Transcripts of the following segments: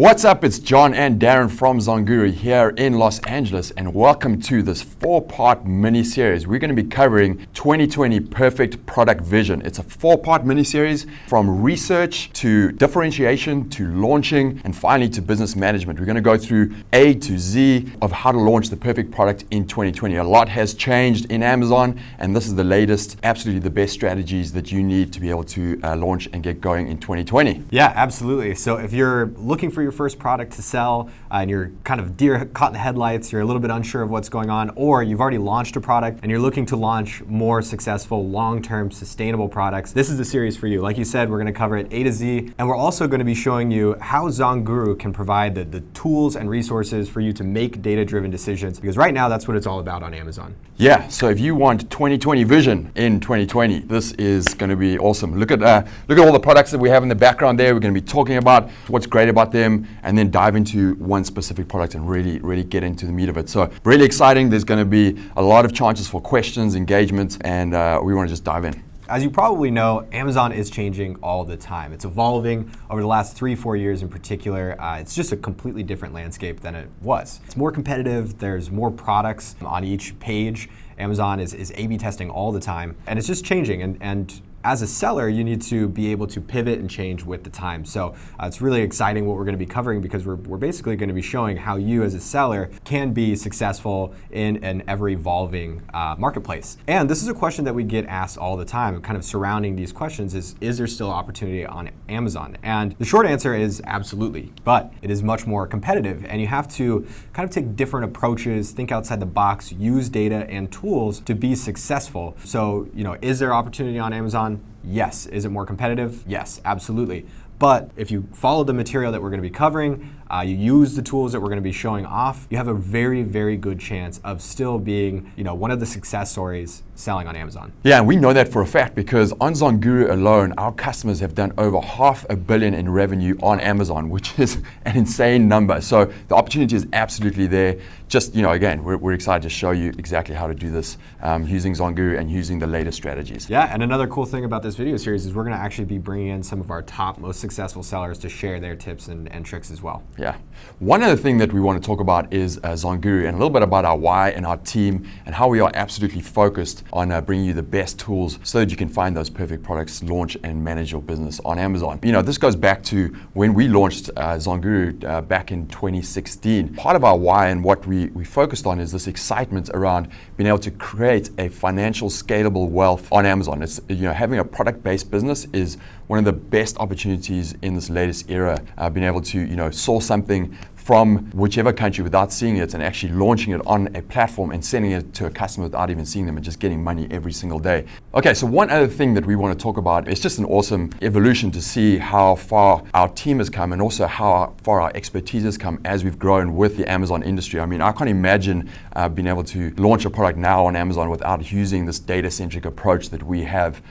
What's up? It's John and Darren from Zonguru here in Los Angeles, and welcome to this 4-part mini-series. We're going to be covering 2020 Perfect Product Vision. It's a 4-part mini-series from research to differentiation to launching and finally to business management. We're going to go through A to Z of how to launch the perfect product in 2020. A lot has changed in Amazon, and this is the latest, absolutely the best strategies that you need to be able to launch and get going in 2020. Yeah, absolutely. So if you're looking for your first product to sell and you're kind of deer caught in the headlights, you're a little bit unsure of what's going on, or you've already launched a product and you're looking to launch more successful, long-term, sustainable products, this is the series for you. Like you said, we're going to cover it A to Z, and we're also going to be showing you how Zonguru can provide the tools and resources for you to make data-driven decisions, because right now that's what it's all about on Amazon. Yeah, so if you want 2020 vision in 2020, this is going to be awesome. Look at all the products that we have in the background there. We're going to be talking about what's great about them, and then dive into one specific product and really get into the meat of it. So really exciting. There's going to be a lot of chances for questions, engagement, and we want to just dive in. As you probably know, Amazon is changing all the time. It's evolving over the last 3-4 years in particular. It's just a completely different landscape than it was. It's more competitive. There's more products on each page. Amazon is A/B testing all the time, and it's just changing. And as a seller, you need to be able to pivot and change with the time. So it's really exciting what we're going to be covering, because we're basically going to be showing how you as a seller can be successful in an ever-evolving marketplace. And this is a question that we get asked all the time, kind of surrounding these questions is there still opportunity on Amazon? And the short answer is absolutely, but it is much more competitive, and you have to kind of take different approaches, think outside the box, use data and tools to be successful. So, is there opportunity on Amazon? Yes. Is it more competitive? Yes, absolutely. But if you follow the material that we're going to be covering, you use the tools that we're going to be showing off, you have a very, very good chance of still being, one of the success stories selling on Amazon. Yeah, and we know that for a fact, because on Zonguru alone, our customers have done over $500 million in revenue on Amazon, which is an insane number. So the opportunity is absolutely there. Just, again, we're excited to show you exactly how to do this using Zonguru and using the latest strategies. Yeah, and another cool thing about this video series is we're going to actually be bringing in some of our top, most successful sellers to share their tips and tricks as well. Yeah. One other thing that we want to talk about is Zonguru, and a little bit about our why and our team and how we are absolutely focused on bringing you the best tools so that you can find those perfect products, launch and manage your business on Amazon. This goes back to when we launched Zonguru back in 2016. Part of our why and what we focused on is this excitement around being able to create a financial scalable wealth on Amazon. It's, having a product-based business is one of the best opportunities in this latest era, being able to, source something from whichever country without seeing it and actually launching it on a platform and sending it to a customer without even seeing them and just getting money every single day. Okay, so one other thing that we want to talk about is just an awesome evolution to see how far our team has come and also how far our expertise has come as we've grown with the Amazon industry. I mean, I can't imagine being able to launch a product now on Amazon without using this data-centric approach that we have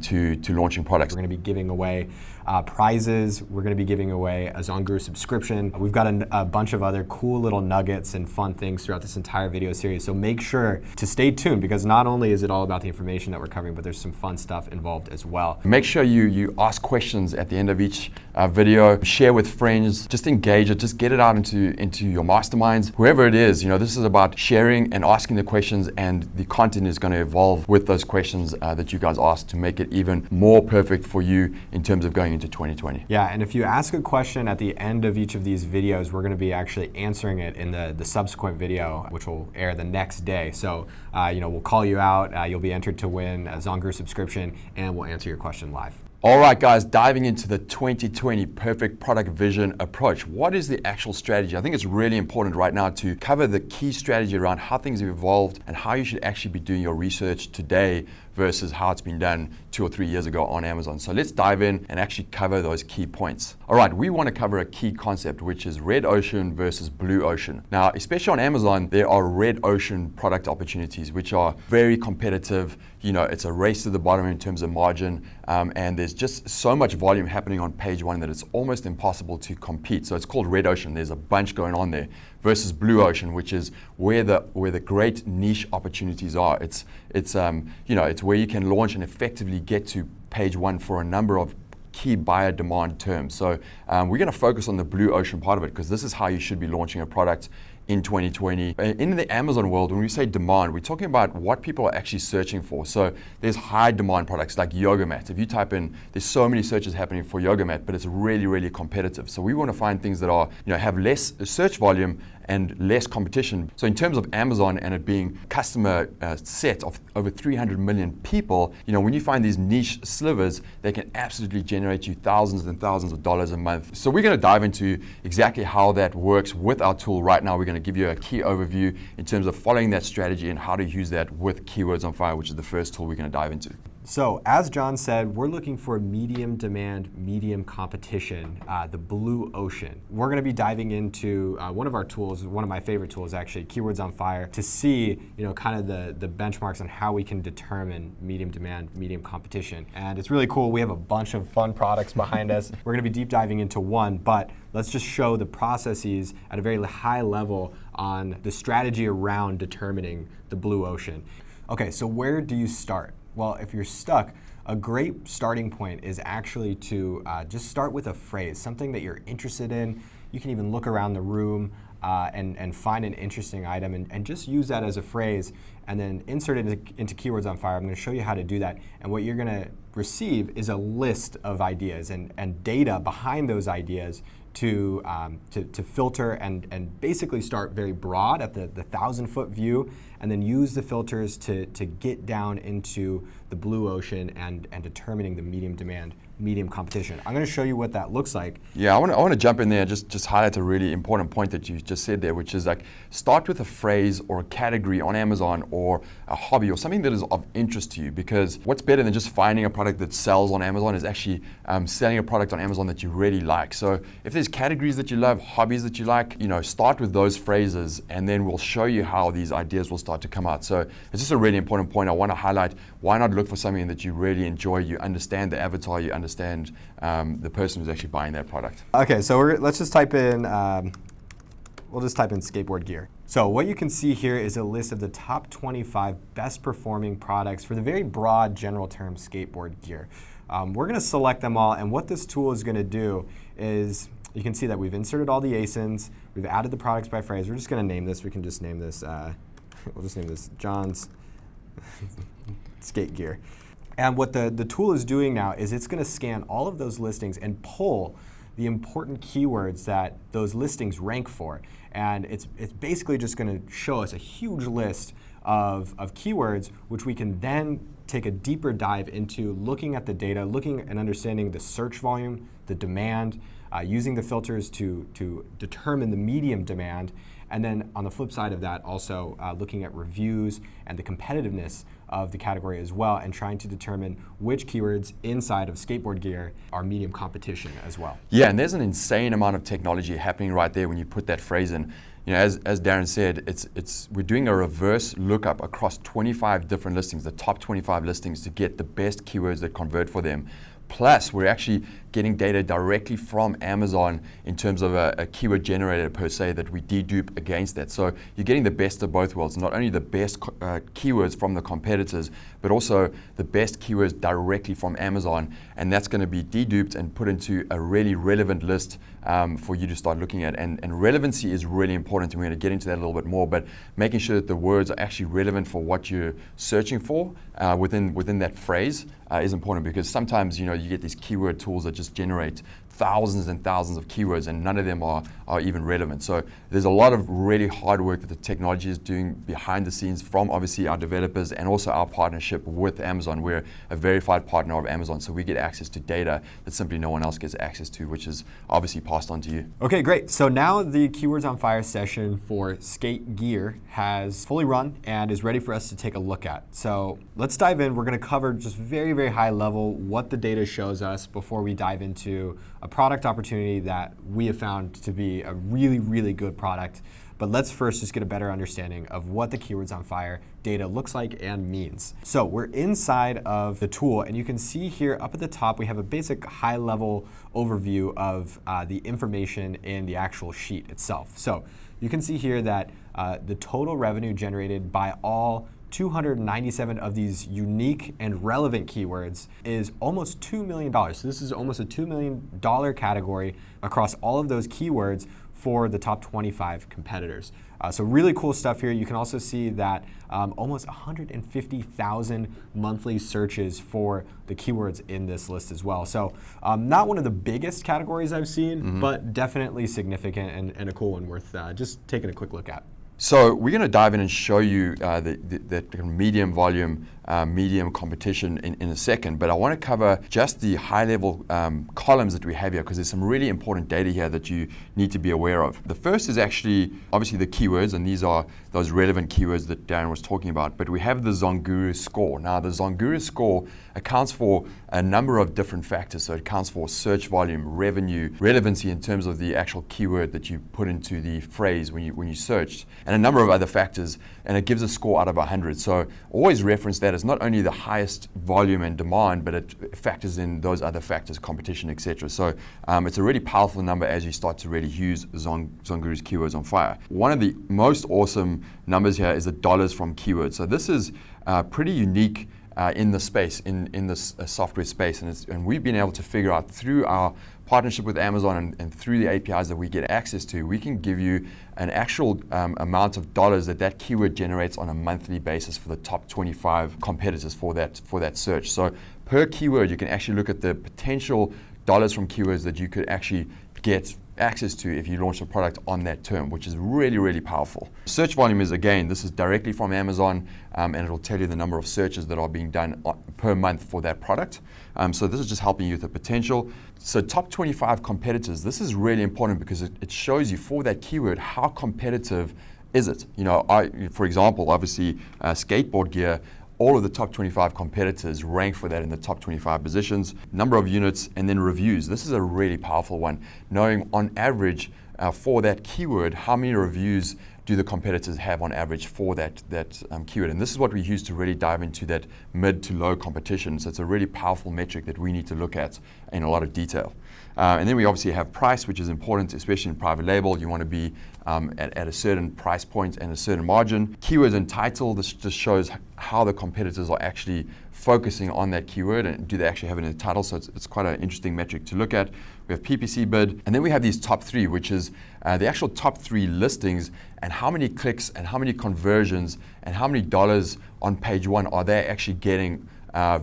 to launching products. We're going to be giving away prizes. We're going to be giving away a Zonguru subscription. We've got a bunch of other cool little nuggets and fun things throughout this entire video series. So make sure to stay tuned, because not only is it all about the information that we're covering, but there's some fun stuff involved as well. Make sure you ask questions at the end of each video. Share with friends. Just engage it. Just get it out into your masterminds. Whoever it is, this is about sharing and asking the questions, and the content is going to evolve with those questions that you guys ask to make it even more perfect for you in terms of going into 2020. Yeah, and if you ask a question at the end of each of these videos, we're going to be actually answering it in the subsequent video, which will air the next day. So, we'll call you out. You'll be entered to win a Zonguru subscription, and we'll answer your question live. All right, guys, diving into the 2020 Perfect Product Vision approach. What is the actual strategy? I think it's really important right now to cover the key strategy around how things have evolved and how you should actually be doing your research today versus how it's been done 2 or 3 years ago on Amazon. So let's dive in and actually cover those key points. All right, we want to cover a key concept, which is red ocean versus blue ocean. Now, especially on Amazon, there are red ocean product opportunities, which are very competitive. It's a race to the bottom in terms of margin, and there's just so much volume happening on page one that it's almost impossible to compete. So it's called red ocean. There's a bunch going on there. Versus blue ocean, which is where the great niche opportunities are. It's where you can launch and effectively get to page one for a number of key buyer demand terms. So we're going to focus on the blue ocean part of it, because this is how you should be launching a product in 2020. In the Amazon world, when we say demand, we're talking about what people are actually searching for. So there's high demand products like yoga mat. If you type in, there's so many searches happening for yoga mat, but it's really, really competitive. So we want to find things that are, have less search volume and less competition. So in terms of Amazon and it being customer set of over 300 million people, when you find these niche slivers, they can absolutely generate you thousands and thousands of dollars a month. So we're going to dive into exactly how that works with our tool right now. We're going to give you a key overview in terms of following that strategy and how to use that with Keywords on Fire, which is the first tool we're going to dive into. So as John said, we're looking for medium demand, medium competition, the blue ocean. We're going to be diving into one of our tools, one of my favorite tools actually, Keywords on Fire, to see kind of the benchmarks on how we can determine medium demand, medium competition. And it's really cool. We have a bunch of fun products behind us. We're going to be deep diving into one, but let's just show the processes at a very high level on the strategy around determining the blue ocean. Okay, so where do you start? Well, if you're stuck, a great starting point is actually to just start with a phrase, something that you're interested in. You can even look around the room and find an interesting item and just use that as a phrase and then insert it into Keywords on Fire. I'm going to show you how to do that. And what you're going to receive is a list of ideas and data behind those ideas to filter and basically start very broad at the 1,000-foot view, and then use the filters to get down into the blue ocean and determining the medium demand, medium competition. I'm going to show you what that looks like. Yeah, I want to jump in there and just highlight a really important point that you just said there, which is like start with a phrase or a category on Amazon or a hobby or something that is of interest to you, because what's better than just finding a product that sells on Amazon is actually selling a product on Amazon that you really like. So if there's categories that you love, hobbies that you like, start with those phrases, and then we'll show you how these ideas will start to come out. So it's just a really important point I want to highlight. Why not look for something that you really enjoy, you understand the avatar, you understand the person who's actually buying that product. Okay, so let's just type in, we'll just type in skateboard gear. So what you can see here is a list of the top 25 best performing products for the very broad general term skateboard gear. We're going to select them all, and what this tool is going to do is, you can see that we've inserted all the ASINs, we've added the products by phrase. We're just going to name this, we can just name this, we'll just name this John's skate gear. And what the tool is doing now is it's going to scan all of those listings and pull the important keywords that those listings rank for. And it's basically just going to show us a huge list of keywords, which we can then take a deeper dive into looking at the data, looking and understanding the search volume, the demand, using the filters to determine the medium demand, and then on the flip side of that, also looking at reviews and the competitiveness of the category as well, and trying to determine which keywords inside of skateboard gear are medium competition as well. Yeah, and there's an insane amount of technology happening right there when you put that phrase in. As Darren said, we're doing a reverse lookup across 25 different listings, the top 25 listings, to get the best keywords that convert for them. Plus, we're actually getting data directly from Amazon in terms of a keyword generator per se that we dedupe against that. So you're getting the best of both worlds, not only the best keywords from the competitors, but also the best keywords directly from Amazon. And that's going to be deduped and put into a really relevant list for you to start looking at. And relevancy is really important, and we're going to get into that a little bit more, but making sure that the words are actually relevant for what you're searching for within that phrase is important, because sometimes you get these keyword tools that just generate thousands and thousands of keywords, and none of them are even relevant. So there's a lot of really hard work that the technology is doing behind the scenes from obviously our developers and also our partnership with Amazon. We're a verified partner of Amazon, so we get access to data that simply no one else gets access to, which is obviously passed on to you. Okay, great. So now the Keywords on Fire session for skate gear has fully run and is ready for us to take a look at. So let's dive in. We're going to cover just very, very high level what the data shows us before we dive into a product opportunity that we have found to be a really, really good product. But let's first just get a better understanding of what the Keywords on Fire data looks like and means. So we're inside of the tool, and you can see here up at the top we have a basic high-level overview of the information in the actual sheet itself. So you can see here that the total revenue generated by all 297 of these unique and relevant keywords is almost $2 million. So this is almost a $2 million category across all of those keywords for the top 25 competitors. So really cool stuff here. You can also see that almost 150,000 monthly searches for the keywords in this list as well. So not one of the biggest categories I've seen, but definitely significant and a cool one worth just taking a quick look at. So we're going to dive in and show you the medium volume, medium competition in a second, but I want to cover just the high-level columns that we have here because there's some really important data here that you need to be aware of. The first is actually obviously the keywords, and these are those relevant keywords that Darren was talking about, but we have the Zonguru score. Now the Zonguru score accounts for a number of different factors, so it accounts for search volume, revenue, relevancy in terms of the actual keyword that you put into the phrase when you searched, and a number of other factors, and it gives a score out of 100. So always reference that as not only the highest volume and demand, but it factors in those other factors, competition, etc. So it's a really powerful number as you start to really use Zonguru's keywords on fire. One of the most awesome numbers here is the dollars from keywords. So this is pretty unique in the space, in this software space, and we've been able to figure out through our partnership with Amazon and through the APIs that we get access to, we can give you an actual amount of dollars that keyword generates on a monthly basis for the top 25 competitors for that search. So per keyword, you can actually look at the potential dollars from keywords that you could actually get access to if you launch a product on that term, which is really, really powerful. Search volume is, again, this is directly from Amazon, and it'll tell you the number of searches that are being done per month for that product. So this is just helping you with the potential. So top 25 competitors, this is really important because it shows you for that keyword how competitive is it. You know, for example, obviously skateboard gear, all of the top 25 competitors rank for that in the top 25 positions, number of units, and then reviews. This is a really powerful one, knowing on average for that keyword, how many reviews do the competitors have on average for that keyword. And this is what we use to really dive into that mid to low competition. So it's a really powerful metric that we need to look at in a lot of detail. And then we obviously have price, which is important, especially in private label. You want to be at a certain price point and a certain margin. Keywords and title, this just shows how the competitors are actually focusing on that keyword and do they actually have it in the title. So it's quite an interesting metric to look at. We have PPC bid, and then we have these top three, which is the actual top three listings and how many clicks and how many conversions and how many dollars on page one are they actually getting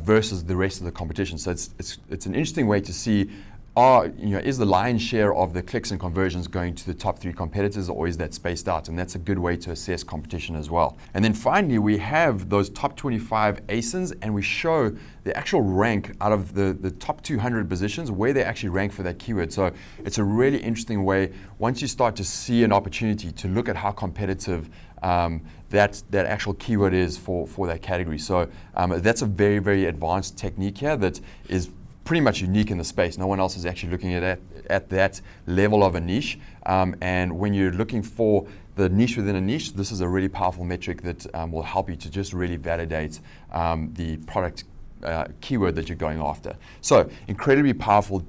versus the rest of the competition. So it's an interesting way to see is the lion's share of the clicks and conversions going to the top three competitors, or is that spaced out? And that's a good way to assess competition as well. And then finally, we have those top 25 ASINs, and we show the actual rank out of the top 200 positions, where they actually rank for that keyword. So it's a really interesting way, once you start to see an opportunity, to look at how competitive that actual keyword is for that category. So that's a very, very advanced technique here that is pretty much unique in the space. No one else is actually looking at that level of a niche. And when you're looking for the niche within a niche, this is a really powerful metric that will help you to just really validate the product keyword that you're going after. So incredibly powerful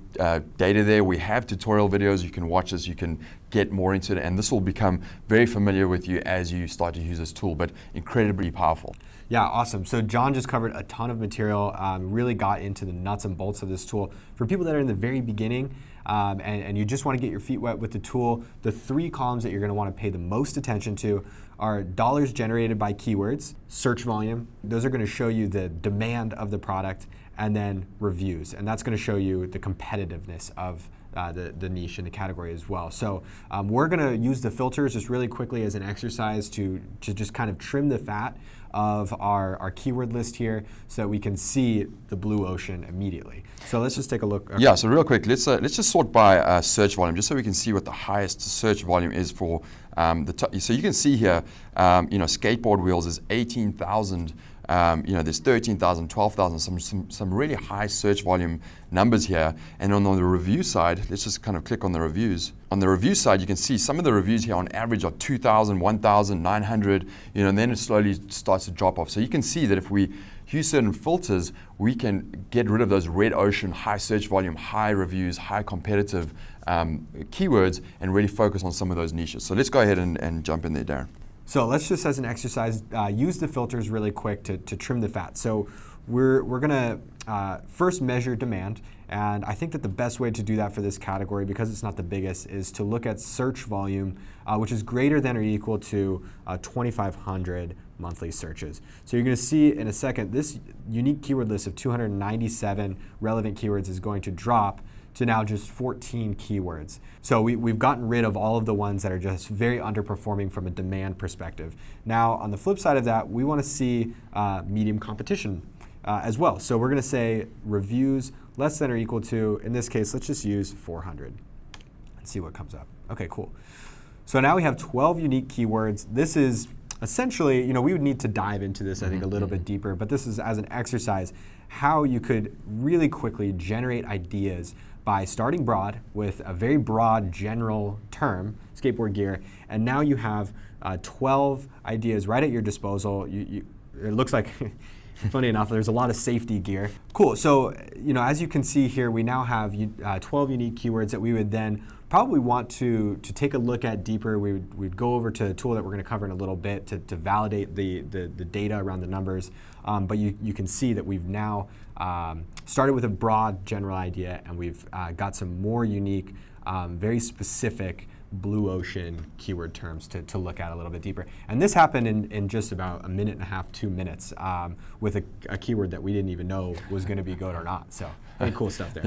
data there. We have tutorial videos. You can watch this. You can get more into it. And this will become very familiar with you as you start to use this tool, but incredibly powerful. Yeah, awesome. So John just covered a ton of material, really got into the nuts and bolts of this tool. For people that are in the very beginning and you just want to get your feet wet with the tool, the three columns that you're going to want to pay the most attention to are dollars generated by keywords, search volume, those are going to show you the demand of the product, and then reviews. And that's going to show you the competitiveness of the niche and the category as well. So we're going to use the filters just really quickly as an exercise to just kind of trim the fat of our keyword list here so that we can see the blue ocean immediately. So let's just take a look. Okay. Yeah, so real quick, let's just sort by search volume, just so we can see what the highest search volume is for the top. So you can see here, skateboard wheels is 18,000. There's 13,000, 12,000, some really high search volume numbers here. And on the review side, let's just kind of click on the reviews. On the review side, you can see some of the reviews here on average are 2,000, 1,900, and then it slowly starts to drop off. So you can see that if we use certain filters, we can get rid of those red ocean, high search volume, high reviews, high competitive keywords, and really focus on some of those niches. So let's go ahead and jump in there, Darren. So let's just, as an exercise, use the filters really quick to trim the fat. So we're going to first measure demand. And I think that the best way to do that for this category, because it's not the biggest, is to look at search volume, which is greater than or equal to 2,500 monthly searches. So you're going to see in a second, this unique keyword list of 297 relevant keywords is going to drop to now just 14 keywords. So we've gotten rid of all of the ones that are just very underperforming from a demand perspective. Now, on the flip side of that, we want to see medium competition as well. So we're going to say reviews less than or equal to, in this case, let's just use 400 and see what comes up. Okay, cool. So now we have 12 unique keywords. This is essentially, we would need to dive into this, I think, a little bit deeper, but this is, as an exercise, how you could really quickly generate ideas by starting broad with a very broad general term, skateboard gear, and now you have 12 ideas right at your disposal. It looks like, funny enough, there's a lot of safety gear. Cool, so as you can see here, we now have 12 unique keywords that we would then probably want to take a look at deeper. We'd go over to a tool that we're going to cover in a little bit to validate the data around the numbers. But you can see that we've now started with a broad general idea, and we've got some more unique, very specific blue ocean keyword terms to look at a little bit deeper. And this happened in just about a minute and a half, 2 minutes, with a keyword that we didn't even know was going to be good or not. So very cool stuff there.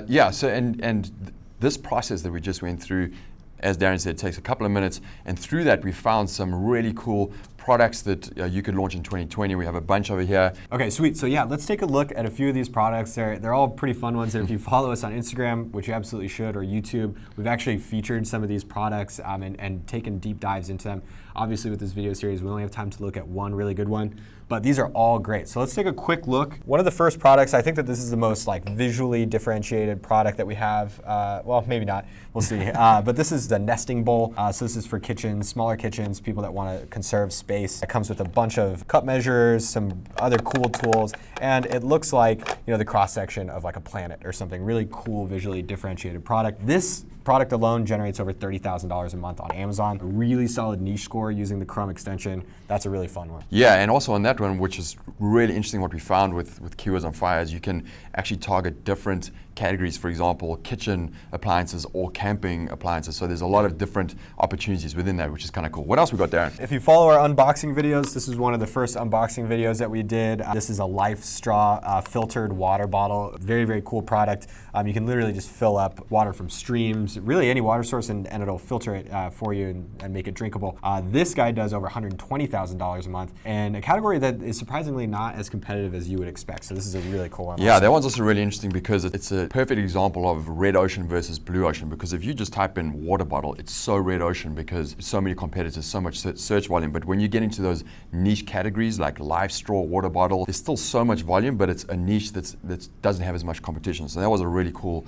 Yeah. So and this process that we just went through, as Darren said, takes a couple of minutes, and through that we found some really cool products that you could launch in 2020. We have a bunch over here. Okay, sweet. So yeah, let's take a look at a few of these products. They're all pretty fun ones. And if you follow us on Instagram, which you absolutely should, or YouTube, we've actually featured some of these products and taken deep dives into them. Obviously, with this video series, we only have time to look at one really good one, but these are all great. So let's take a quick look. One of the first products, I think that this is the most visually differentiated product that we have. Well, maybe not. We'll see. But this is the nesting bowl. So this is for kitchens, smaller kitchens, people that want to conserve space. It comes with a bunch of cup measures, some other cool tools, and it looks like the cross section of like a planet or something. Really cool, visually differentiated product. This product alone generates over $30,000 a month on Amazon. A really solid niche score using the Chrome extension. That's a really fun one. Yeah, and also on that one, which is really interesting, what we found with Keywords on Fire is you can actually target different categories, for example, kitchen appliances or camping appliances. So there's a lot of different opportunities within that, which is kind of cool. What else we got, Darren? If you follow our unboxing videos, this is one of the first unboxing videos that we did. This is a Life Straw filtered water bottle. Very, very cool product. You can literally just fill up water from streams, really any water source, and it'll filter it for you and make it drinkable. This guy does over $120,000 a month, and a category that is surprisingly not as competitive as you would expect. So this is a really cool one. Yeah, that one's also really interesting because it's a perfect example of red ocean versus blue ocean, because if you just type in water bottle, it's so red ocean because so many competitors, so much search volume. But when you get into those niche categories like live straw water bottle, there's still so much volume, but it's a niche that doesn't have as much competition. So that was a really cool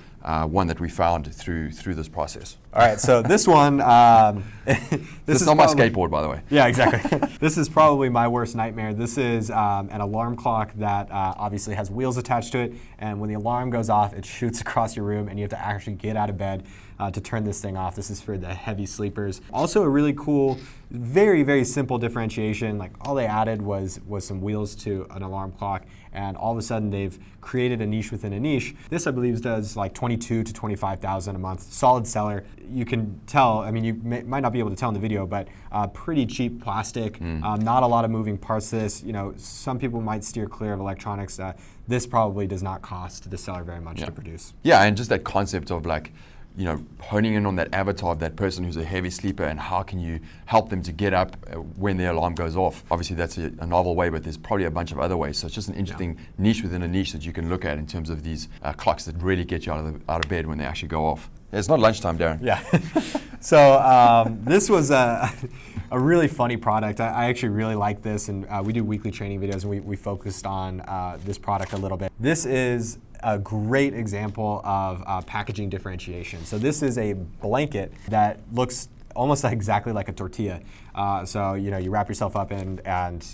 one that we found through this process. All right, so this one, this is not my skateboard, by the way. Yeah, exactly. This is probably my worst nightmare. This is an alarm clock that obviously has wheels attached to it, and when the alarm goes off, it shoots across your room, and you have to actually get out of bed to turn this thing off. This is for the heavy sleepers. Also a really cool, very, very simple differentiation. Like all they added was some wheels to an alarm clock, and all of a sudden they've created a niche within a niche. This, I believe, does like 22 to 25,000 a month. Solid seller. You can tell, I mean, you might not be able to tell in the video, but pretty cheap plastic. Not a lot of moving parts to this. Some people might steer clear of electronics. This probably does not cost the seller very much to produce. Yeah, and just that concept of honing in on that avatar of that person who's a heavy sleeper, and how can you help them to get up when their alarm goes off. Obviously that's a novel way, but there's probably a bunch of other ways. So it's just an interesting niche within a niche that you can look at in terms of these clocks that really get you out of bed when they actually go off. It's not lunchtime, Darren. Yeah. So this was a really funny product. I actually really like this, and we do weekly training videos, and we focused on this product a little bit. This is a great example of packaging differentiation. So this is a blanket that looks almost exactly like a tortilla. So you wrap yourself up in, and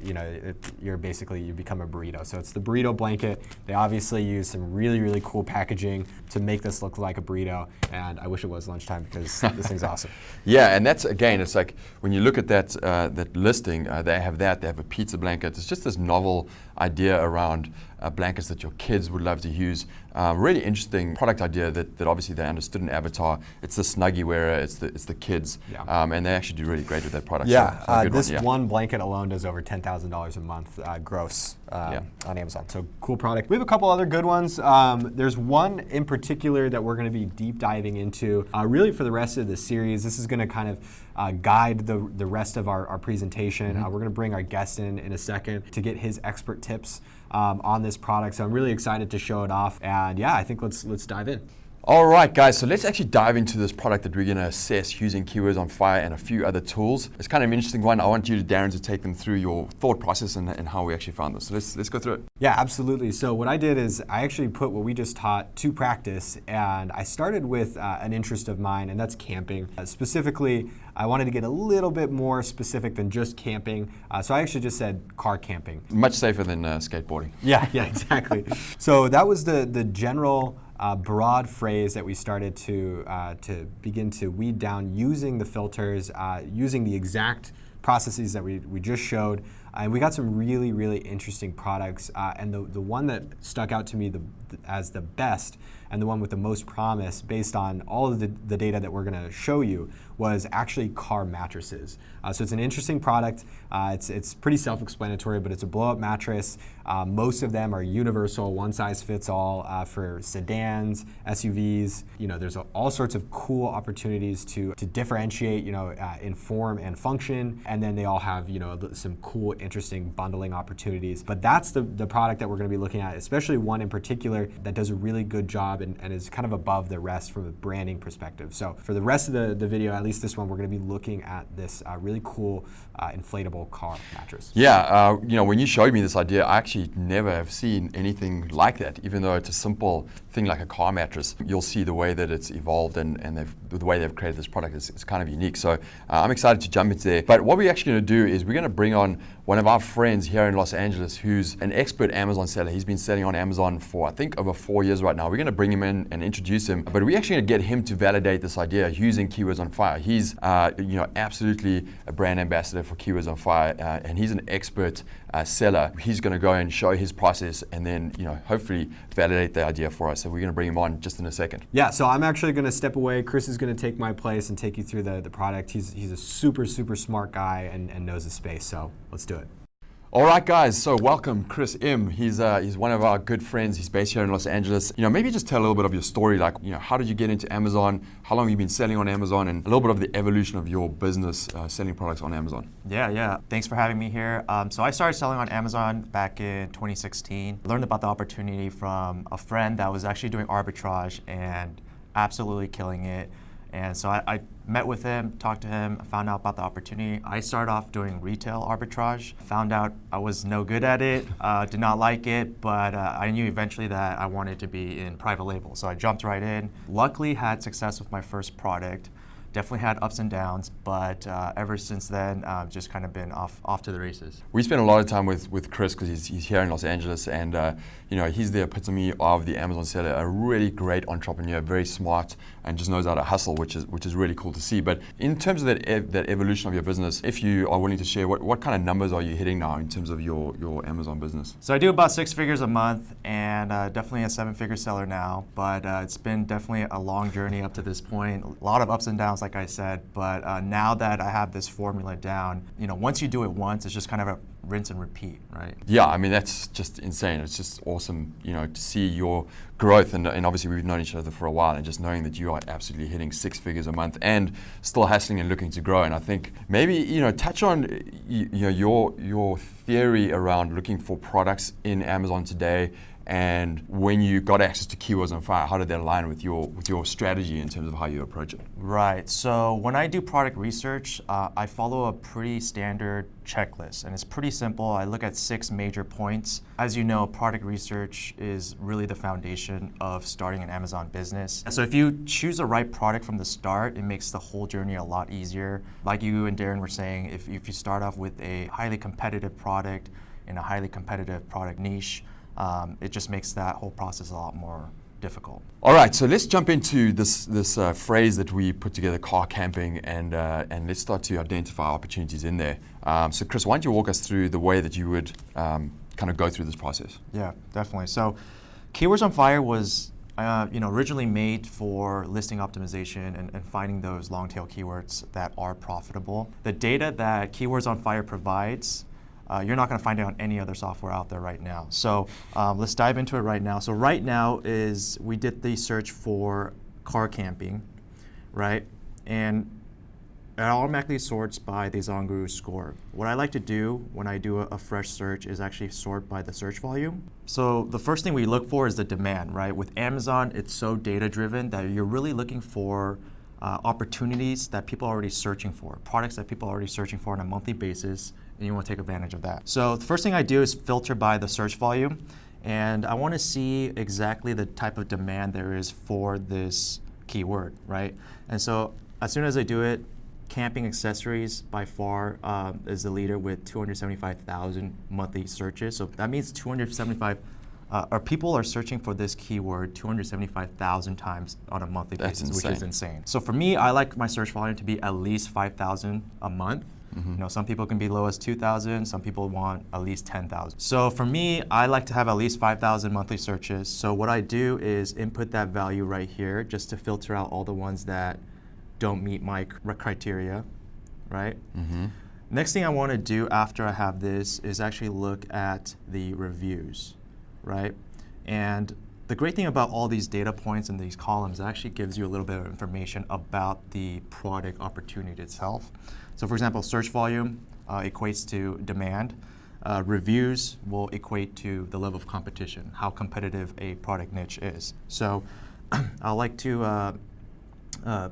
you become a burrito. So it's the burrito blanket. They obviously use some really, really cool packaging to make this look like a burrito. And I wish it was lunchtime because this thing's awesome. Yeah, and that's, again, it's like when you look at that listing, they have a pizza blanket. It's just this novel idea around blankets that your kids would love to use. Really interesting product idea that obviously they understood in Avatar. It's the Snuggie wearer, it's the kids, and they actually do really great with that product. Yeah, so this one blanket alone does over $10,000 a month gross on Amazon. So cool product. We have a couple other good ones. There's one in particular that we're going to be deep diving into really for the rest of the series. This is going to kind of guide the rest of our presentation. We're going to bring our guest in a second to get his expert tips on this product. So I'm really excited to show it off. And yeah, I think let's dive in. All right, guys, so let's actually dive into this product that we're going to assess using Keywords on Fire and a few other tools. It's kind of an interesting one. I want you, Darren, to take them through your thought process and how we actually found this. So let's go through it. Yeah, absolutely. So what I did is I actually put what we just taught to practice, and I started with an interest of mine, and that's camping. Specifically, I wanted to get a little bit more specific than just camping. So I actually just said car camping. Much safer than skateboarding. Yeah, exactly. So that was the general broad phrase that we started to begin to weed down using the filters, using the exact processes that we just showed. And we got some really, really interesting products. And the one that stuck out to me as the best and the one with the most promise based on all of the data that we're going to show you was actually car mattresses. So it's an interesting product. It's pretty self-explanatory, but it's a blow-up mattress. Most of them are universal, one size fits all for sedans, SUVs. There's all sorts of cool opportunities to differentiate, in form and function, and then they all have, some cool, interesting bundling opportunities. But that's the product that we're going to be looking at, especially one in particular that does a really good job and is kind of above the rest from a branding perspective. So for the rest of the video, at least this one, we're going to be looking at this really cool inflatable car mattress. Yeah, when you showed me this idea, I actually never have seen anything like that. Even though it's a simple thing like a car mattress, you'll see the way that it's evolved and the way they've created this product is kind of unique. So I'm excited to jump into there. But what we're actually going to do is we're going to bring on one of our friends here in Los Angeles who's an expert Amazon seller. He's been selling on Amazon for, I think, over 4 years right now. We're going to bring him in and introduce him, but we're actually going to get him to validate this idea using Keywords on Fire. He's absolutely a brand ambassador for Keywords on Fire, and he's an expert seller. He's going to go and show his process and then hopefully validate the idea for us. So we're going to bring him on just in a second. Yeah, so I'm actually going to step away. Chris is going to take my place and take you through the product. He's a super, super smart guy and knows the space, so let's do it. All right, guys, so welcome Chris M. He's one of our good friends. He's based here in Los Angeles. Maybe just tell a little bit of your story, like, how did you get into Amazon? How long have you been selling on Amazon? And a little bit of the evolution of your business selling products on Amazon. Yeah. Thanks for having me here. So I started selling on Amazon back in 2016. Learned about the opportunity from a friend that was actually doing arbitrage and absolutely killing it. And so I met with him, talked to him, found out about the opportunity. I started off doing retail arbitrage, found out I was no good at it, did not like it, but I knew eventually that I wanted to be in private label. So I jumped right in. Luckily had success with my first product. Definitely had ups and downs, but ever since then, just kind of been off to the races. We spend a lot of time with Chris because he's here in Los Angeles, and he's the epitome of the Amazon seller, a really great entrepreneur, very smart, and just knows how to hustle, which is really cool to see. But in terms of that evolution of your business, if you are willing to share, what kind of numbers are you hitting now in terms of your Amazon business? So I do about 6 figures a month, and definitely a 7-figure seller now. But it's been definitely a long journey up to this point. A lot of ups and downs, like I said, but now that I have this formula down, once you do it once, it's just kind of a rinse and repeat, right? Yeah, I mean, that's just insane. It's just awesome, to see your growth, and obviously we've known each other for a while, and just knowing that you are absolutely hitting 6 figures a month and still hustling and looking to grow. And I think maybe, touch on your theory around looking for products in Amazon today And when you got access to keywords on fire, how did that align with your strategy in terms of how you approach it? Right. So when I do product research, I follow a pretty standard checklist, and it's pretty simple. I look at 6 major points. As you know, product research is really the foundation of starting an Amazon business. So if you choose the right product from the start, it makes the whole journey a lot easier. Like you and Darren were saying, if you start off with a highly competitive product in a highly competitive product niche, it just makes that whole process a lot more difficult. All right, so let's jump into this phrase that we put together, car camping, and let's start to identify opportunities in there. So Chris, why don't you walk us through the way that you would kind of go through this process? Yeah, definitely. So Keywords on Fire was originally made for listing optimization and finding those long tail keywords that are profitable. The data that Keywords on Fire provides, you're not going to find it on any other software out there right now. So let's dive into it right now. So right now we did the search for car camping, right? And it automatically sorts by the Zonguru score. What I like to do when I do a fresh search is actually sort by the search volume. So the first thing we look for is the demand, right? With Amazon, it's so data-driven that you're really looking for opportunities that people are already searching for, products that people are already searching for on a monthly basis, and you want to take advantage of that. So the first thing I do is filter by the search volume, and I want to see exactly the type of demand there is for this keyword, right? And so as soon as I do it, camping accessories by far is the leader with 275,000 monthly searches. So that means 275 people are searching for this keyword 275,000 times on a monthly basis, which is insane. So for me, I like my search volume to be at least 5,000 a month. Mm-hmm. Some people can be low as 2,000, some people want at least 10,000. So for me, I like to have at least 5,000 monthly searches. So what I do is input that value right here just to filter out all the ones that don't meet my criteria, right? Mm-hmm. Next thing I want to do after I have this is actually look at the reviews, right? And the great thing about all these data points and these columns actually gives you a little bit of information about the product opportunity itself. So for example, search volume equates to demand. Reviews will equate to the level of competition, how competitive a product niche is. So I like to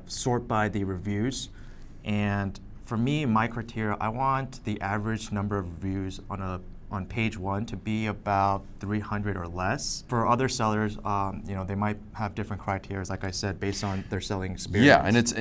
sort by the reviews. And for me, my criteria, I want the average number of reviews on page 1 to be about 300 or less. For other sellers, they might have different criteria, like I said, based on their selling experience. Yeah, and it's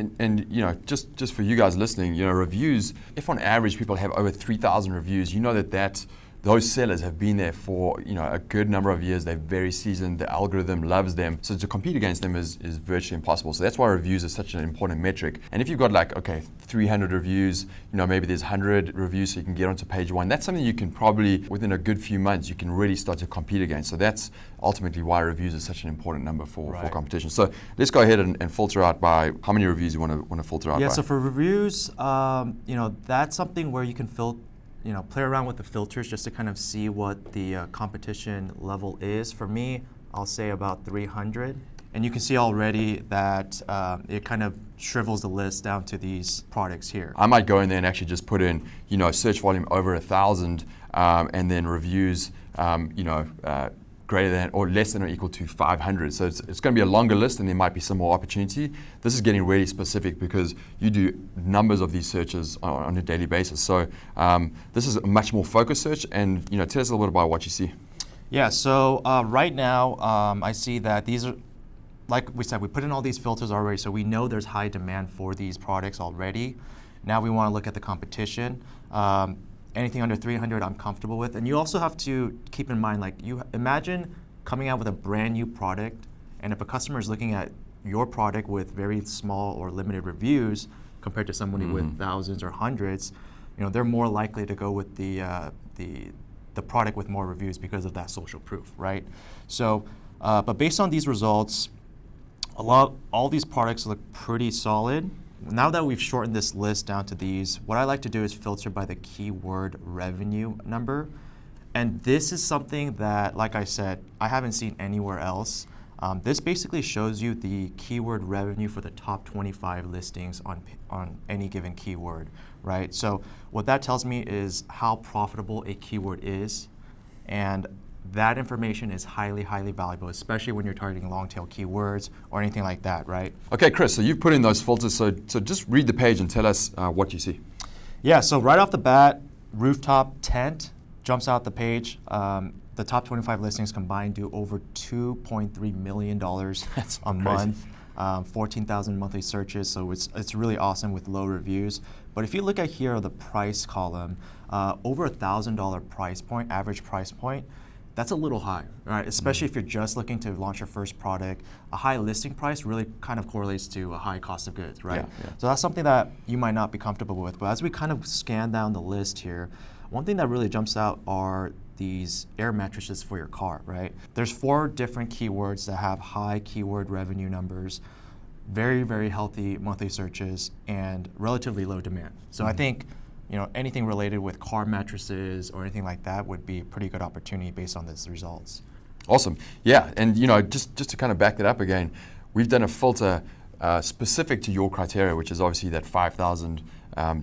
just for you guys listening, reviews. If on average people have over 3,000 reviews, you know that those sellers have been there for a good number of years. They're very seasoned. The algorithm loves them. So to compete against them is virtually impossible. So that's why reviews is such an important metric. And if you've got 300 reviews, maybe there's 100 reviews so you can get onto page 1. That's something you can probably, within a good few months, you can really start to compete against. So that's ultimately why reviews is such an important number for competition. So let's go ahead and filter out by how many reviews you want to filter out by. Yeah, so for reviews, that's something where you can play around with the filters just to kind of see what the competition level is. For me, I'll say about 300. And you can see already that it kind of shrivels the list down to these products here. I might go in there and actually just put in, search volume over 1,000 and then reviews, greater than or less than or equal to 500. So it's going to be a longer list and there might be some more opportunity. This is getting really specific because you do numbers of these searches on a daily basis. So this is a much more focused search, and tell us a little bit about what you see. Yeah, so right now I see that these are, like we said, we put in all these filters already, so we know there's high demand for these products already. Now we want to look at the competition. Anything under 300 I'm comfortable with. And you also have to keep in mind, you imagine coming out with a brand new product, and if a customer is looking at your product with very small or limited reviews compared to somebody with thousands or hundreds, they're more likely to go with the product with more reviews because of that social proof, right? So, but based on these results, all these products look pretty solid. Now that we've shortened this list down to these, what I like to do is filter by the keyword revenue number. And this is something that, like I said, I haven't seen anywhere else. This basically shows you the keyword revenue for the top 25 listings on any given keyword, right? So what that tells me is how profitable a keyword is. And that information is highly, highly valuable, especially when you're targeting long tail keywords or anything like that, right? Okay, Chris, so you've put in those filters, so just read the page and tell us what you see. Yeah, so right off the bat, rooftop tent jumps out the page. The top 25 listings combined do over $2.3 million a month, 14,000 monthly searches, so it's really awesome with low reviews. But if you look at here the price column, over $1,000 price point, average price point, that's a little high, right? Especially if you're just looking to launch your first product. A high listing price really kind of correlates to a high cost of goods, right? Yeah. So that's something that you might not be comfortable with. But as we kind of scan down the list here, one thing that really jumps out are these air mattresses for your car, right? There's 4 different keywords that have high keyword revenue numbers, very, very healthy monthly searches, and relatively low demand. So I think anything related with car mattresses or anything like that would be a pretty good opportunity based on these results. Awesome. Yeah, and just to kind of back that up again, we've done a filter specific to your criteria, which is obviously that 5,000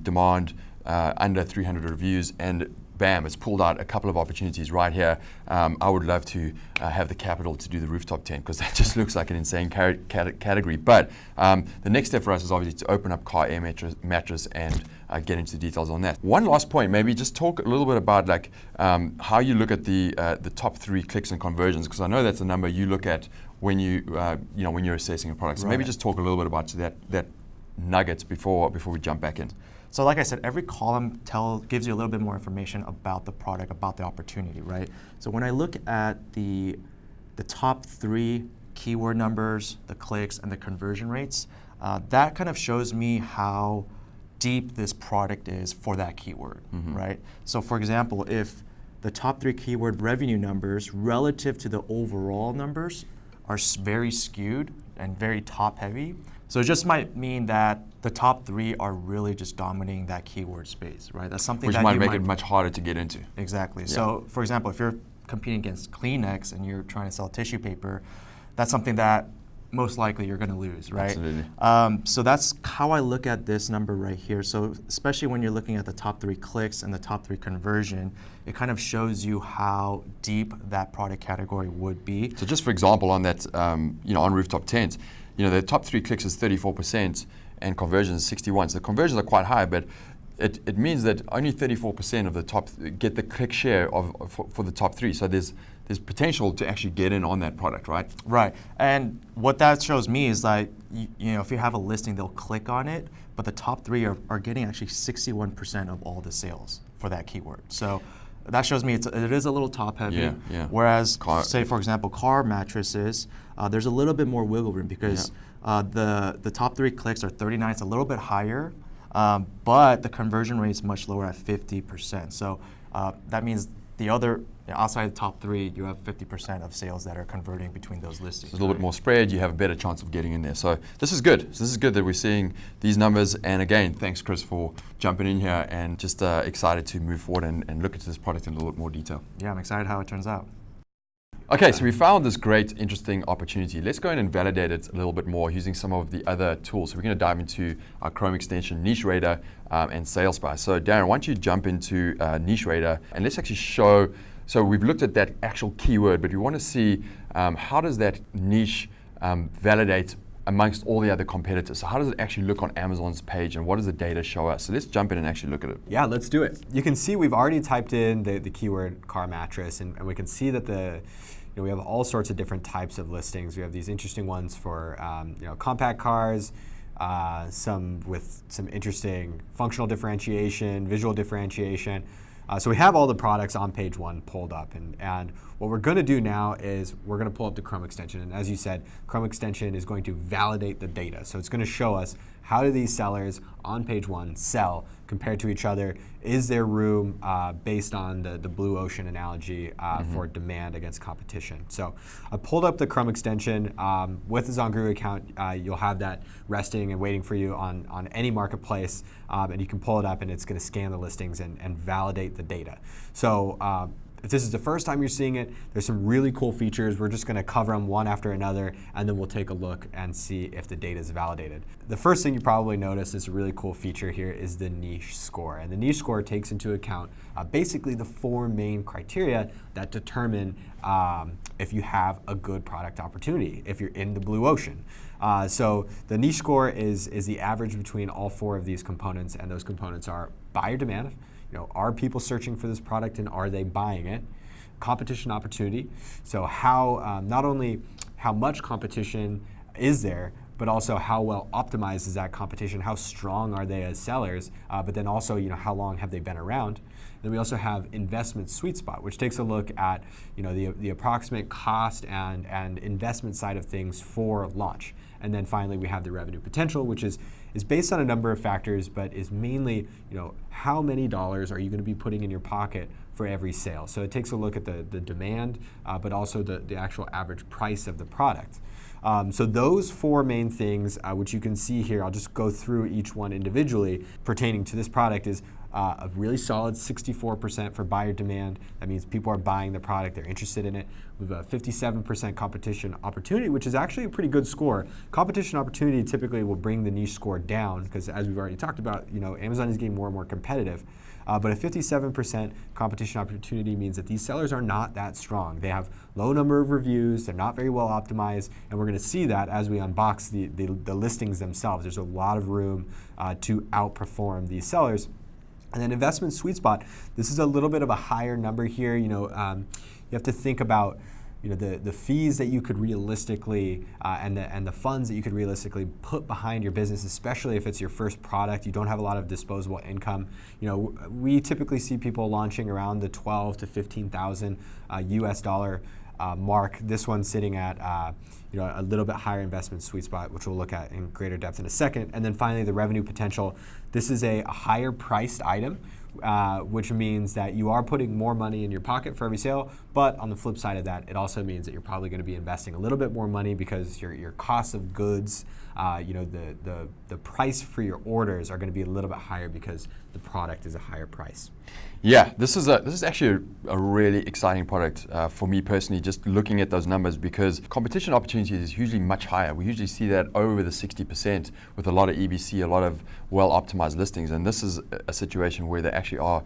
demand, under 300 reviews, and bam, it's pulled out a couple of opportunities right here. I would love to have the capital to do the rooftop tent because that just looks like an insane category. But the next step for us is obviously to open up car air mattress and get into the details on that. One last point, maybe just talk a little bit about like how you look at the top 3 clicks and conversions, because I know that's a number you look at when when you're assessing a product. So maybe just talk a little bit about that nuggets before we jump back in. So like I said, every column gives you a little bit more information about the product, about the opportunity, right? So when I look at the top 3 keyword numbers, the clicks, and the conversion rates, that kind of shows me how deep this product is for that keyword, right? So for example, if the top 3 keyword revenue numbers relative to the overall numbers are very skewed and very top heavy, so it just might mean that the top 3 are really just dominating that keyword space, right? That's something Which that might make it much harder to get into. Exactly. Yeah. So for example, if you're competing against Kleenex and you're trying to sell tissue paper, that's something that most likely you're going to lose, right? Absolutely. So that's how I look at this number right here. So especially when you're looking at the top 3 clicks and the top 3 conversion, it kind of shows you how deep that product category would be. So just for example, on that, on rooftop tent, the top 3 clicks is 34% and conversion is 61%. So the conversions are quite high, but it means that only 34% of the top get the click share for the top 3. So there's potential to actually get in on that product, right? Right. And what that shows me is like, if you have a listing, they'll click on it, but the top 3 are getting actually 61% of all the sales for that keyword. So that shows me it is a little top heavy. Yeah. Whereas, say for example, car mattresses, there's a little bit more wiggle room because the top 3 clicks are 39. It's a little bit higher, but the conversion rate is much lower at 50%. So that means the other, outside the top 3, you have 50% of sales that are converting between those listings. It's a little bit more spread, you have a better chance of getting in there. So this is good. This is good that we're seeing these numbers. And again, thanks Chris for jumping in here and just excited to move forward and look into this product in a little bit more detail. Yeah, I'm excited how it turns out. Okay, so we found this great, interesting opportunity. Let's go in and validate it a little bit more using some of the other tools. So we're going to dive into our Chrome extension, Niche Radar, and Sales Spy. So Darren, why don't you jump into Niche Radar and let's actually show. So we've looked at that actual keyword, but we want to see how does that niche validate amongst all the other competitors. So how does it actually look on Amazon's page and what does the data show us? So let's jump in and actually look at it. Yeah, let's do it. You can see we've already typed in the keyword car mattress and we can see that we have all sorts of different types of listings. We have these interesting ones for compact cars, some with some interesting functional differentiation, visual differentiation. So we have all the products on page 1 pulled up, and what we're going to do now is we're going to pull up the Chrome extension, and as you said, Chrome extension is going to validate the data. So it's going to show us how do these sellers on page 1 sell compared to each other. Is there room based on the blue ocean analogy for demand against competition? So I pulled up the Chrome extension. With the Zonguru account, you'll have that resting and waiting for you on any marketplace, and you can pull it up and it's going to scan the listings and validate the data. So If this is the first time you're seeing it, there's some really cool features. We're just going to cover them one after another, and then we'll take a look and see if the data is validated. The first thing you probably notice is a really cool feature here is the niche score. And the niche score takes into account basically the 4 main criteria that determine if you have a good product opportunity, if you're in the blue ocean. So the niche score is the average between all 4 of these components, and those components are buyer demand. Are people searching for this product and are they buying it? Competition opportunity. So how not only how much competition is there, but also how well optimized is that competition? How strong are they as sellers? But then also, how long have they been around? Then we also have investment sweet spot, which takes a look at the approximate cost and investment side of things for launch. And then finally, we have the revenue potential, which is based on a number of factors, but is mainly, how many dollars are you going to be putting in your pocket for every sale? So it takes a look at the demand, but also the actual average price of the product. So those 4 main things, which you can see here, I'll just go through each one individually, pertaining to this product is a really solid 64% for buyer demand. That means people are buying the product, they're interested in it. We have a 57% competition opportunity, which is actually a pretty good score. Competition opportunity typically will bring the niche score down because, as we've already talked about, Amazon is getting more and more competitive. But a 57% competition opportunity means that these sellers are not that strong. They have low number of reviews, they're not very well optimized, and we're going to see that as we unbox the listings themselves. There's a lot of room to outperform these sellers. And then investment sweet spot, this is a little bit of a higher number here. You have to think about the fees that you could realistically and the funds that you could realistically put behind your business, especially if it's your first product. You don't have a lot of disposable income. We typically see people launching around the 12 to 15,000 US dollar mark. This one's sitting at a little bit higher investment sweet spot, which we'll look at in greater depth in a second. And then finally, the revenue potential. This is a higher priced item, which means that you are putting more money in your pocket for every sale. But on the flip side of that, it also means that you're probably going to be investing a little bit more money because your cost of goods, the price for your orders are going to be a little bit higher because the product is a higher price. Yeah, this is actually a really exciting product for me personally, just looking at those numbers, because competition opportunity is usually much higher. We usually see that over the 60% with a lot of EBC, a lot of well-optimized listings, and this is a situation where they actually are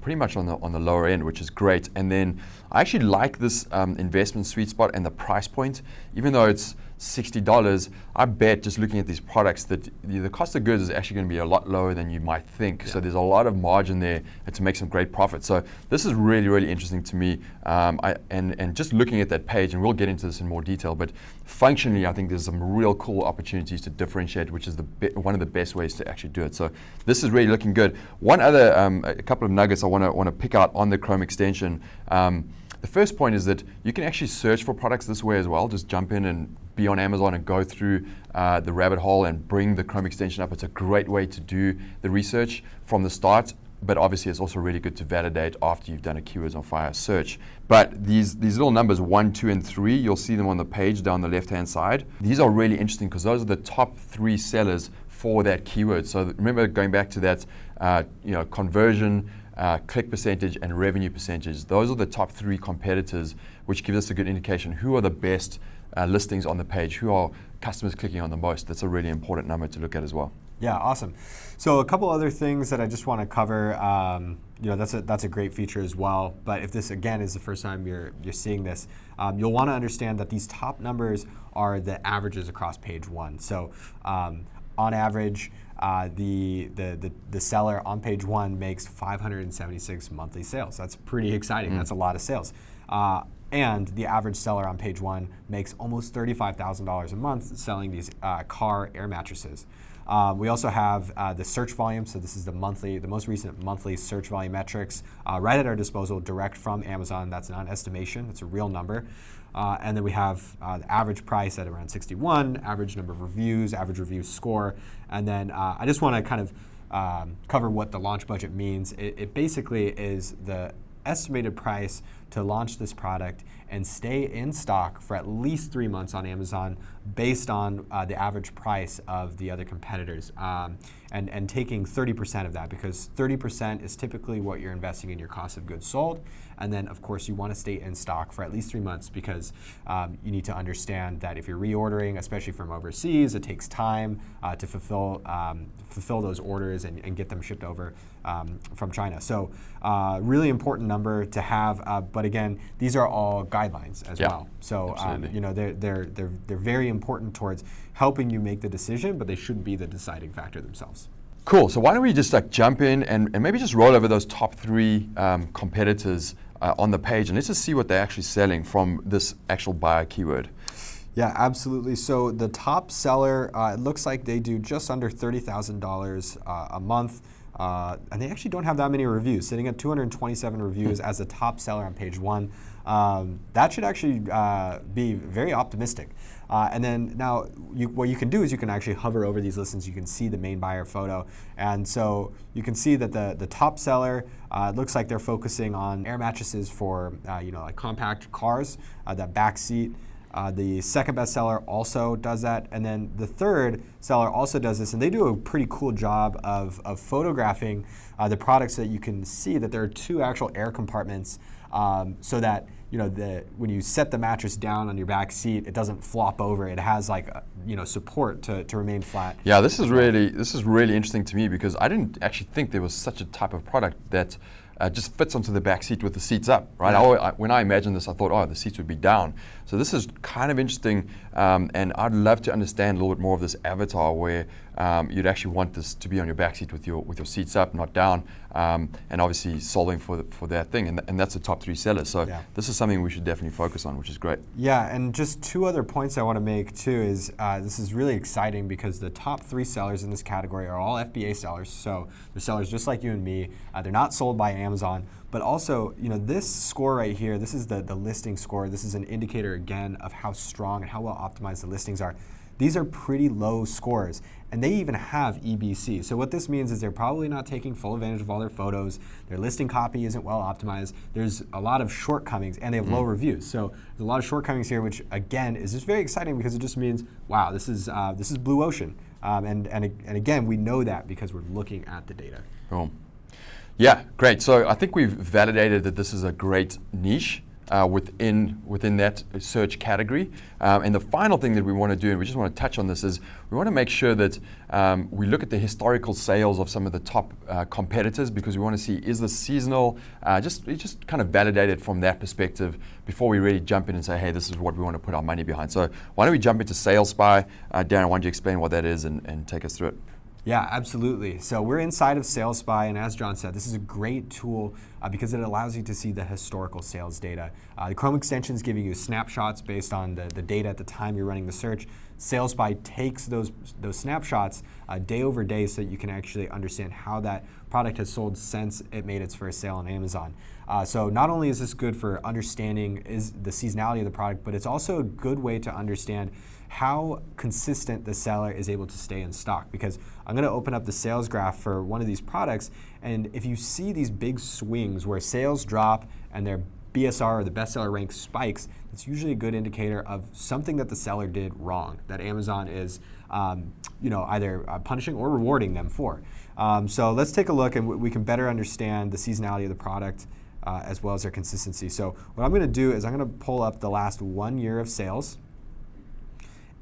pretty much on the lower end, which is great. And then I actually like this investment sweet spot and the price point, even though it's $60. I bet just looking at these products that the cost of goods is actually going to be a lot lower than you might think. Yeah. So there's a lot of margin there to make some great profit. So this is really, really interesting to me. And just looking at that page, and we'll get into this in more detail, but functionally, I think there's some real cool opportunities to differentiate, which is one of the best ways to actually do it. So this is really looking good. One other, a couple of nuggets I want to pick out on the Chrome extension. The first point is that you can actually search for products this way as well. Just jump in and be on Amazon and go through the rabbit hole and bring the Chrome extension up. It's a great way to do the research from the start, but obviously it's also really good to validate after you've done a keywords on fire search. But these little numbers 1, 2, and 3, you'll see them on the page down the left-hand side. These are really interesting because those are the top 3 sellers for that keyword. So remember, going back to that, conversion, click percentage, and revenue percentage. Those are the top 3 competitors, which gives us a good indication who are the best listings on the page, who are customers clicking on the most. That's a really important number to look at as well. Yeah, awesome. So a couple other things that I just want to cover. That's a great feature as well. But if this again is the first time you're seeing this, you'll want to understand that these top numbers are the averages across page 1. So on average, the seller on page 1 makes 576 monthly sales. That's pretty exciting. That's a lot of sales. And the average seller on page 1 makes almost $35,000 a month selling these car air mattresses. We also have the search volume. So this is the most recent monthly search volume metrics right at our disposal, direct from Amazon. That's not an estimation. It's a real number. And then we have the average price at around 61, average number of reviews, average review score. And then I just want to kind of cover what the launch budget means. It basically is the estimated price to launch this product and stay in stock for at least 3 months on Amazon based on the average price of the other competitors, and taking 30% of that, because 30% is typically what you're investing in your cost of goods sold. And then, of course, you want to stay in stock for at least 3 months, because you need to understand that if you're reordering, especially from overseas, it takes time to fulfill those orders and get them shipped over from China. So really important number to have, but again, these are all guidelines as well. So they're very important towards helping you make the decision, but they shouldn't be the deciding factor themselves. Cool. So why don't we just jump in and maybe just roll over those top 3 competitors on the page, and let's just see what they're actually selling from this actual buyer keyword. Yeah, absolutely. So the top seller, it looks like they do just under $30,000 a month. And they actually don't have that many reviews, sitting at 227 reviews as the top seller on page 1. That should actually be very optimistic. And then now, what you can do is you can actually hover over these listings. You can see the main buyer photo. And so you can see that the top seller, it looks like they're focusing on air mattresses for like compact cars, that back seat. The second best seller also does that, and then the third seller also does this, and they do a pretty cool job of photographing the products, so that you can see that there are 2 actual air compartments, so that when you set the mattress down on your back seat, it doesn't flop over. It has support to remain flat. Yeah, this is really interesting to me, because I didn't actually think there was such a type of product that just fits onto the back seat with the seats up, right? Yeah. When I imagined this, I thought, oh, the seats would be down. So this is kind of interesting, and I'd love to understand a little bit more of this avatar, where you'd actually want this to be on your back seat with your seats up, not down, and obviously solving for that thing, and that's the top 3 sellers. So this is something we should definitely focus on, which is great. Yeah, and just 2 other points I want to make too is this is really exciting, because the top 3 sellers in this category are all FBA sellers. So they're sellers just like you and me. They're not sold by Amazon, but also, this score right here, this is the listing score. This is an indicator again of how strong and how well optimized the listings are. These are pretty low scores, and they even have EBC. So what this means is they're probably not taking full advantage of all their photos. Their listing copy isn't well optimized. There's a lot of shortcomings, and they have low reviews. So there's a lot of shortcomings here, which again is just very exciting, because it just means, wow, this is blue ocean. And again, we know that because we're looking at the data. Boom. Yeah, great. So I think we've validated that this is a great niche within that search category. And the final thing that we want to do, and we just want to touch on this, is we want to make sure that we look at the historical sales of some of the top competitors, because we want to see, is this seasonal? Just kind of validate it from that perspective before we really jump in and say, hey, this is what we want to put our money behind. So why don't we jump into Sales Spy? Darren, why don't you explain what that is and take us through it? Yeah, absolutely. So we're inside of Sales Spy, and as John said, this is a great tool because it allows you to see the historical sales data. The Chrome extension is giving you snapshots based on the data at the time you're running the search. Sales Spy takes those snapshots day over day, so that you can actually understand how that product has sold since it made its first sale on Amazon. So not only is this good for understanding the seasonality of the product, but it's also a good way to understand how consistent the seller is able to stay in stock. Because I'm going to open up the sales graph for one of these products, and if you see these big swings where sales drop and their BSR, or the bestseller rank, spikes, it's usually a good indicator of something that the seller did wrong, that Amazon is either punishing or rewarding them for. So let's take a look, and we can better understand the seasonality of the product as well as their consistency. So what I'm going to do is I'm going to pull up the last 1 year of sales.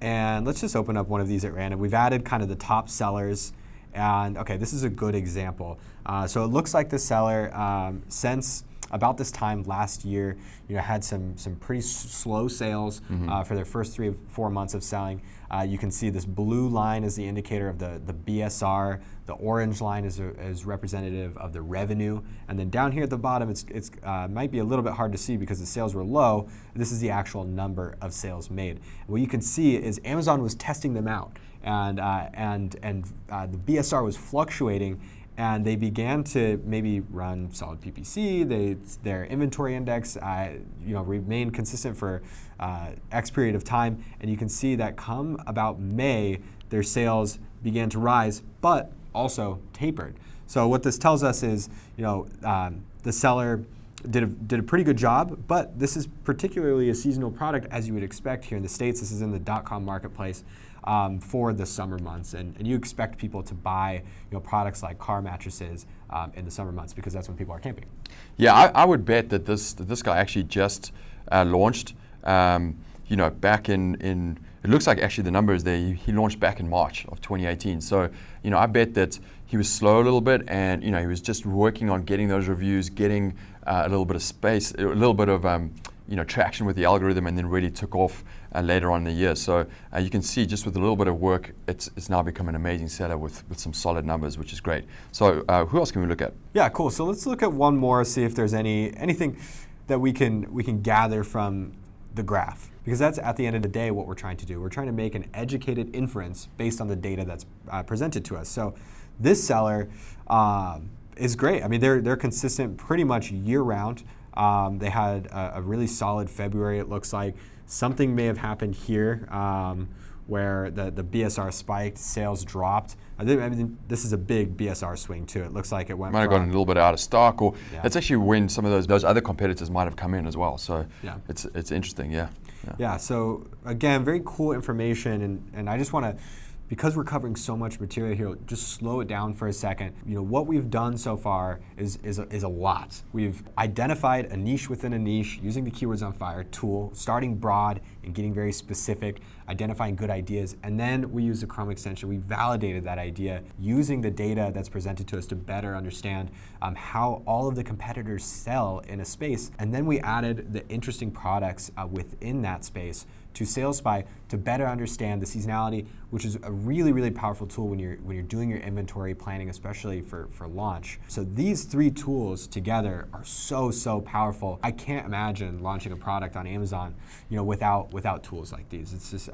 And let's just open up one of these at random. We've added kind of the top sellers. And okay, this is a good example. So it looks like the seller, since about this time last year, had some pretty slow sales for their first 3 or 4 months of selling. You can see this blue line is the indicator of the BSR. The orange line is representative of the revenue. And then down here at the bottom, it's might be a little bit hard to see because the sales were low. This is the actual number of sales made. What you can see is Amazon was testing them out, and the BSR was fluctuating. And they began to maybe run solid PPC. Their inventory index, remained consistent for X period of time. And you can see that come about May, their sales began to rise, but also tapered. So what this tells us is, the seller did a pretty good job, but this is particularly a seasonal product, as you would expect here in the States. This is in the .com marketplace for the summer months, and you expect people to buy products like car mattresses in the summer months because that's when people are camping. Yeah, I would bet that this guy actually just launched. Back in it looks like actually the numbers there, he launched back in March of 2018. So, I bet that he was slow a little bit, and he was just working on getting those reviews, getting a little bit of space, a little bit of traction with the algorithm, and then really took off later on in the year. So you can see just with a little bit of work, it's now become an amazing seller with some solid numbers, which is great. So who else can we look at? Yeah, cool. So let's look at one more, see if there's anything that we can gather from the graph, because that's at the end of the day what we're trying to do. We're trying to make an educated inference based on the data that's presented to us. So this seller is great. I mean, they're consistent pretty much year round. They had a really solid February, it looks like. Something may have happened here where the BSR spiked, sales dropped. I mean, this is a big BSR swing too. It looks like it might have gotten a little bit out of stock, or that's actually when some of those other competitors might have come in as well. So it's interesting, yeah. So again, very cool information, and I just want to, because we're covering so much material here, just slow it down for a second. What we've done so far is a lot. We've identified a niche within a niche using the Keywords on Fire tool, starting broad and getting very specific, identifying good ideas, and then we use the Chrome extension. We validated that idea using the data that's presented to us to better understand how all of the competitors sell in a space, and then we added the interesting products within that space to SalesSpy to better understand the seasonality, which is a really, really powerful tool when you're doing your inventory planning, especially for launch. So these three tools together are so powerful. I can't imagine launching a product on Amazon, without tools like these. It's just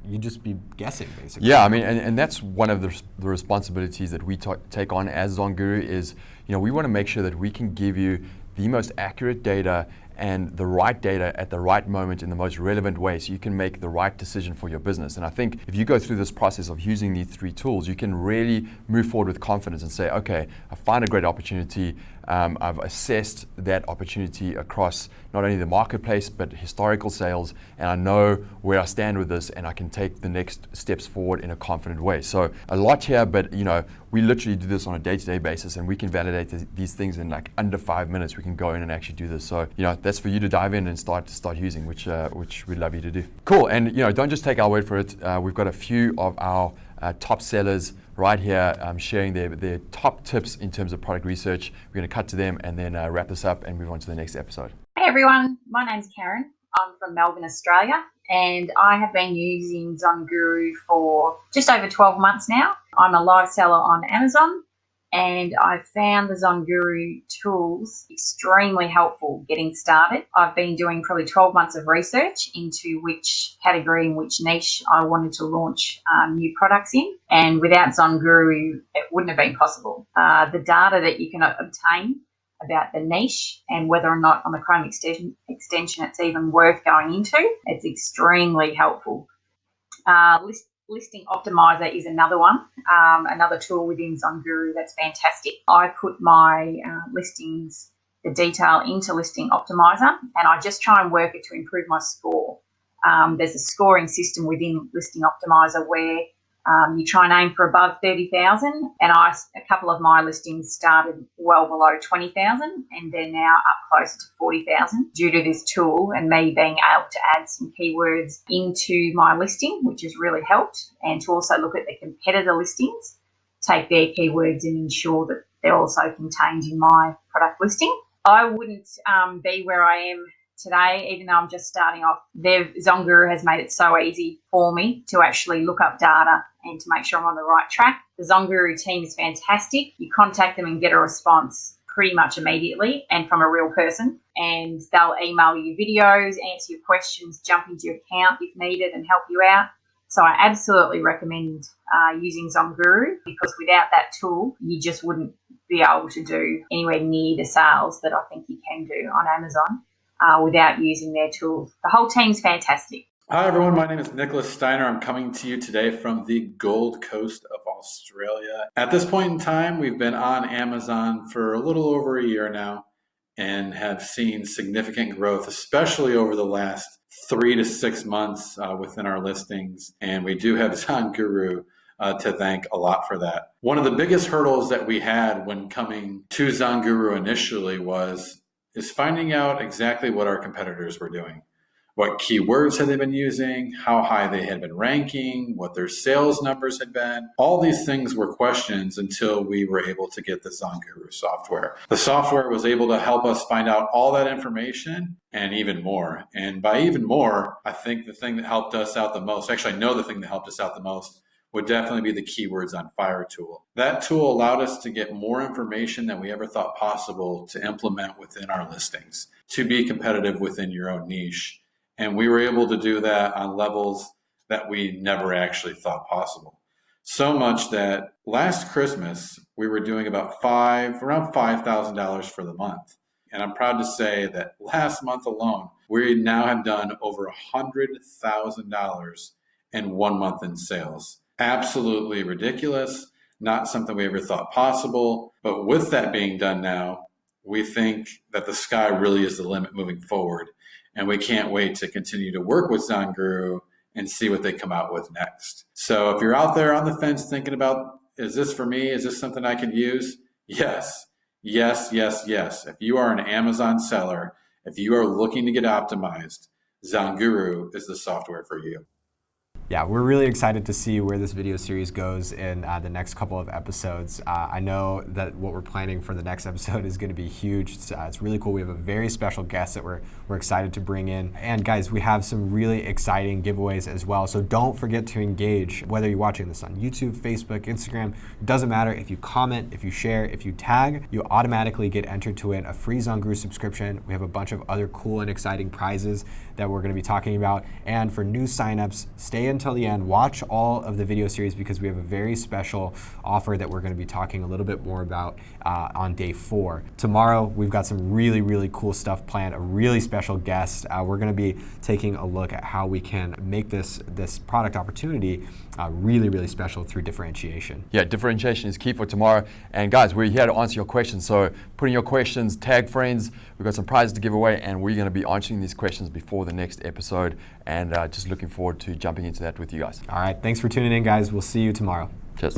you'd just be guessing basically. Yeah, I mean, and that's one of the responsibilities that we take on as Zonguru is, we want to make sure that we can give you the most accurate data and the right data at the right moment in the most relevant way, so you can make the right decision for your business. And I think if you go through this process of using these three tools, you can really move forward with confidence and say, okay, I find a great opportunity. I've assessed that opportunity across not only the marketplace, but historical sales, and I know where I stand with this, and I can take the next steps forward in a confident way. So a lot here, but we literally do this on a day-to-day basis, and we can validate these things in like under 5 minutes. We can go in and actually do this. So that's for you to dive in and start using, which we'd love you to do. Cool, and don't just take our word for it. We've got a few of our top sellers right here sharing their top tips in terms of product research. We're going to cut to them and then wrap this up and move on to the next episode. Hey everyone, my name's Karen. I'm from Melbourne, Australia, and I have been using Zonguru for just over 12 months now. I'm a live seller on Amazon, and I found the Zonguru tools extremely helpful getting started. I've been doing probably 12 months of research into which category and which niche I wanted to launch new products in, and without Zonguru, it wouldn't have been possible. The data that you can obtain about the niche and whether or not on the Chrome extension it's even worth going into, it's extremely helpful. Listing Optimizer is another one, another tool within Zonguru that's fantastic. I put my listings, the detail into Listing Optimizer, and I just try and work it to improve my score. There's a scoring system within Listing Optimizer where you try and aim for above 30,000, and a couple of my listings started well below 20,000, and they're now up closer to 40,000 due to this tool and me being able to add some keywords into my listing, which has really helped, and to also look at the competitor listings, take their keywords and ensure that they're also contained in my product listing. I wouldn't be where I am today, even though I'm just starting off. Zonguru has made it so easy for me to actually look up data and to make sure I'm on the right track. The Zonguru team is fantastic. You contact them and get a response pretty much immediately and from a real person, and they'll email you videos, answer your questions, jump into your account if needed and help you out. So I absolutely recommend using Zonguru, because without that tool, you just wouldn't be able to do anywhere near the sales that I think you can do on Amazon without using their tools. The whole team's fantastic. Hi everyone, my name is Nicholas Steiner. I'm coming to you today from the Gold Coast of Australia. At this point in time, we've been on Amazon for a little over a year now, and have seen significant growth, especially over the last 3 to 6 months within our listings. And we do have Zonguru to thank a lot for that. One of the biggest hurdles that we had when coming to Zonguru initially is finding out exactly what our competitors were doing. What keywords had they been using, how high they had been ranking, what their sales numbers had been. All these things were questions until we were able to get the Zonguru software. The software was able to help us find out all that information and even more. And by even more, I think the thing that helped us out the most, actually I know the thing that helped us out the most, would definitely be the Keywords on Fire tool. That tool allowed us to get more information than we ever thought possible to implement within our listings, to be competitive within your own niche. And we were able to do that on levels that we never actually thought possible. So much that last Christmas, we were doing around $5,000 for the month. And I'm proud to say that last month alone, we now have done over $100,000 in 1 month in sales. Absolutely ridiculous, not something we ever thought possible. But with that being done now, we think that the sky really is the limit moving forward. And we can't wait to continue to work with Zonguru and see what they come out with next. So if you're out there on the fence thinking about, is this for me? Is this something I can use? Yes, yes, yes, yes. If you are an Amazon seller, if you are looking to get optimized, Zonguru is the software for you. Yeah, we're really excited to see where this video series goes in the next couple of episodes. I know that what we're planning for the next episode is going to be huge. It's really cool. We have a very special guest that we're excited to bring in. And guys, we have some really exciting giveaways as well. So don't forget to engage, whether you're watching this on YouTube, Facebook, Instagram. It doesn't matter. If you comment, if you share, if you tag, you automatically get entered to win a free Zonguru subscription. We have a bunch of other cool and exciting prizes that we're going to be talking about. And for new signups, stay until the end, watch all of the video series because we have a very special offer that we're going to be talking a little bit more about on day 4. Tomorrow, we've got some really, really cool stuff planned, a really special guest. We're going to be taking a look at how we can make this product opportunity really, really special through differentiation. Yeah, differentiation is key for tomorrow. And guys, we're here to answer your questions. So put in your questions, tag friends. We've got some prizes to give away, and we're going to be answering these questions before the next episode. And just looking forward to jumping into that with you guys. All right, thanks for tuning in, guys. We'll see you tomorrow. Cheers.